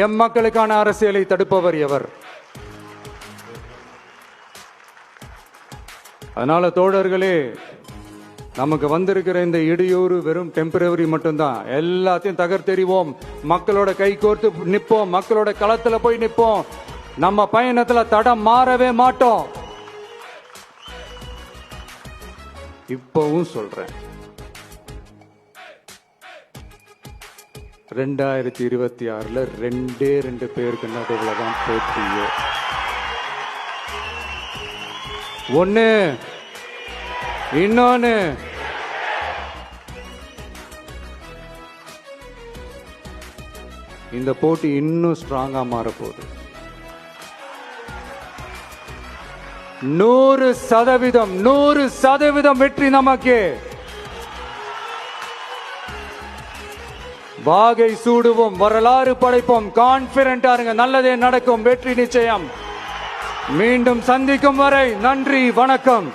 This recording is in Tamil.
எம் மக்களுக்கான அரசியலை தடுப்பவர் எவர்? அதனால தோழர்களே, நமக்கு வந்திருக்கிற இந்த இடையூறு வெறும் டெம்பரவரி மட்டும்தான். எல்லாத்தையும் தகர்த்தெறிவோம், மக்களோட கை கோர்த்து நிற்போம், மக்களோட களத்துல போய் நிற்போம். நம்ம பயணத்துல தடம் மாறவே மாட்டோம். இப்பவும் சொல்றேன், 2026ல 2 பேருக்கு நடுவில் தான் போட்டியே. ஒண்ணு, இன்னொன்னு இந்த போட்டி இன்னும் ஸ்ட்ராங்கா மாறப்போகுது. 100% வெற்றி நமக்கு. வாகை சூடுவோம், வரலாறு படைப்போம். கான்பிடென்டா இருங்க, நல்லதே நடக்கும், வெற்றி நிச்சயம். மீண்டும் சந்திக்கும் வரை நன்றி, வணக்கம்.